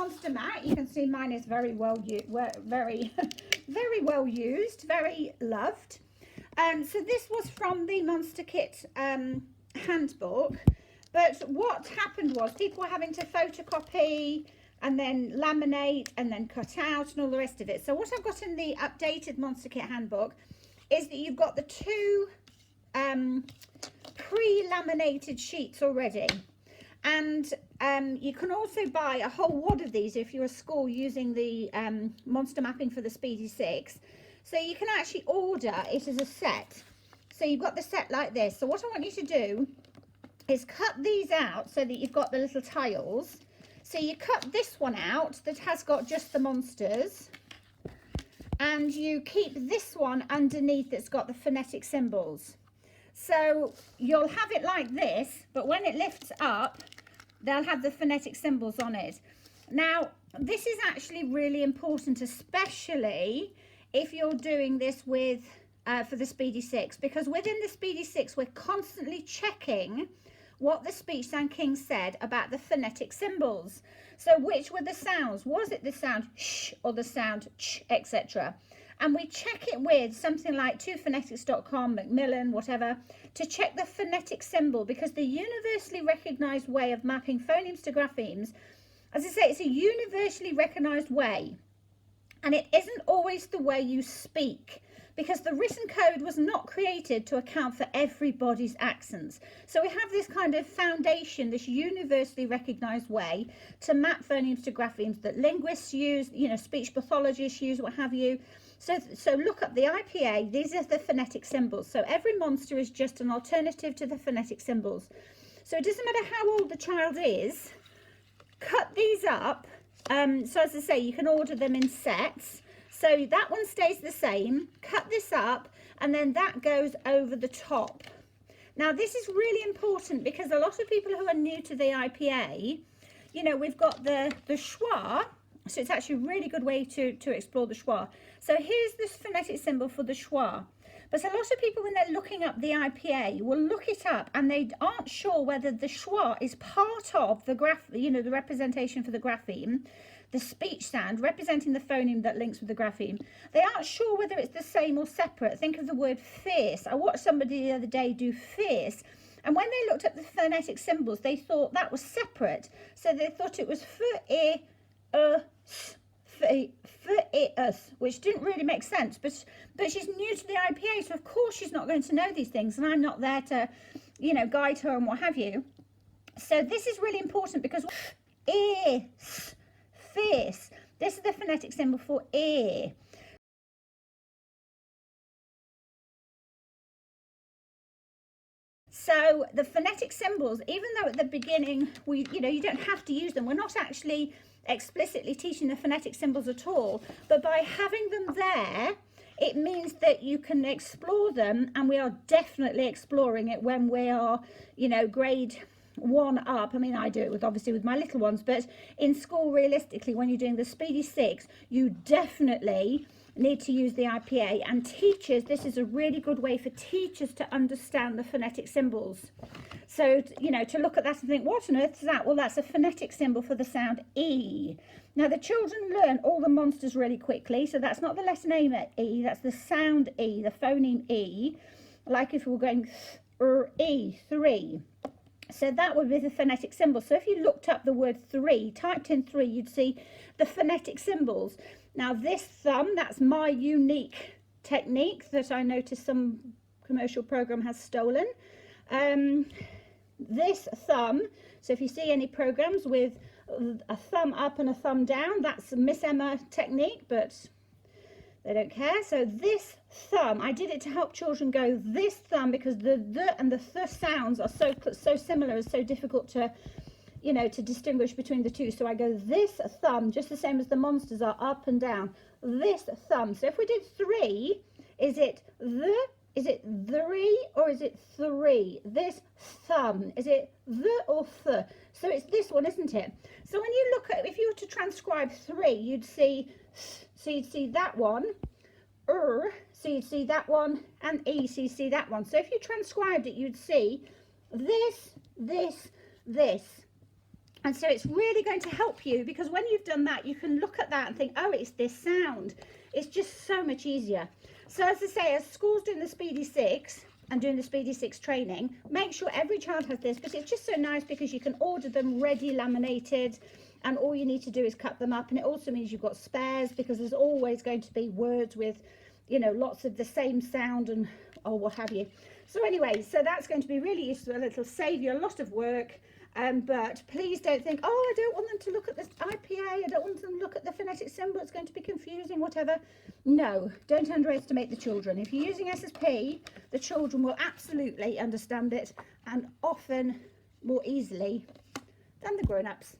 monster mat. You can see mine is very well used, very well used, very loved. So this was from the Monster Kit handbook, but what happened was people were having to photocopy and then laminate and then cut out and all the rest of it. So what I've got in the updated Monster Kit handbook is that you've got the two pre-laminated sheets already, and you can also buy a whole wad of these if you're a school using the monster mapping for the Speedy 6. So you can actually order it as a set. So you've got the set like this. So what I want you to do is cut these out so that you've got the little tiles. So you cut this one out that has got just the monsters, and you keep this one underneath that's got the phonetic symbols. So you'll have it like this, but when it lifts up, they'll have the phonetic symbols on it. Now, this is actually really important, especially if you're doing this with for the Speedy 6, because within the Speedy 6, we're constantly checking what the Speech Sound King said about the phonetic symbols. So which were the sounds? Was it the sound sh or the sound ch, etc.? And we check it with something like 2phonetics.com, Macmillan, whatever, to check the phonetic symbol, because the universally recognized way of mapping phonemes to graphemes, as I say, it's a universally recognized way, and it isn't always the way you speak, because the written code was not created to account for everybody's accents. So we have this kind of foundation, this universally recognized way to map phonemes to graphemes that linguists use, you know, speech pathologists use, what have you. So look up the IPA, these are the phonetic symbols. So every monster is just an alternative to the phonetic symbols. So it doesn't matter how old the child is, cut these up. So as I say, you can order them in sets. So that one stays the same, cut this up, and then that goes over the top. Now this is really important because a lot of people who are new to the IPA, you know, we've got the schwa, so it's actually a really good way to explore the schwa. So here's this phonetic symbol for the schwa. But a lot of people, when they're looking up the IPA, will look it up and they aren't sure whether the schwa is part of the graph, you know, the representation for the grapheme, the speech sound representing the phoneme that links with the grapheme. They aren't sure whether it's the same or separate. Think of the word fierce. I watched somebody the other day do fierce, and when they looked at the phonetic symbols, they thought that was separate. So they thought it was which didn't really make sense. But she's new to the IPA, so of course she's not going to know these things, and I'm not there to, you know, guide her and what have you. So this is really important because fierce. This is the phonetic symbol for ear. So the phonetic symbols, even though at the beginning you don't have to use them, we're not actually explicitly teaching the phonetic symbols at all, but by having them there, it means that you can explore them, and we are definitely exploring it when we are, you know, grade 1 up. I mean, I do it with obviously with my little ones, but in school, realistically, when you're doing the Speedy 6, you definitely need to use the IPA, and teachers, this is a really good way for teachers to understand the phonetic symbols. So, you know, to look at that and think, what on earth is that? Well, that's a phonetic symbol for the sound E. Now, the children learn all the monsters really quickly, so that's not the letter name E, that's the sound E, the phoneme E, like if we were going E, 3. So that would be the phonetic symbol. So if you looked up the word 3, typed in 3, you'd see the phonetic symbols. Now this thumb, that's my unique technique that I noticed some commercial program has stolen. This thumb, so if you see any programs with a thumb up and a thumb down, that's Miss Emma technique, but they don't care. So this thumb, I did it to help children go this thumb, because the and the th sounds are so similar, it's so difficult to, you know, to distinguish between the two. So I go this thumb, just the same as the monsters are up and down. This thumb. So if we did 3, is it 3 or is it 3? This thumb, is it the or th? So it's this one, isn't it? So when you look at, if you were to transcribe 3, you'd see, so you'd see that one, so you'd see that one, and E, so you see that one. So if you transcribed it, you'd see this, this, this. And so it's really going to help you, because when you've done that, you can look at that and think, oh, it's this sound. It's just so much easier. So as I say, as schools doing the Speedy 6 and doing the Speedy 6 training, make sure every child has this, because it's just so nice, because you can order them ready laminated, and all you need to do is cut them up. And it also means you've got spares, because there's always going to be words with, you know, lots of the same sound and or what have you. So anyway, so that's going to be really useful. It'll save you a lot of work. But please don't think, oh, I don't want them to look at this IPA, I don't want them to look at the phonetic symbol, it's going to be confusing, whatever. No, don't underestimate the children. If you're using SSP, the children will absolutely understand it, and often more easily than the grown-ups.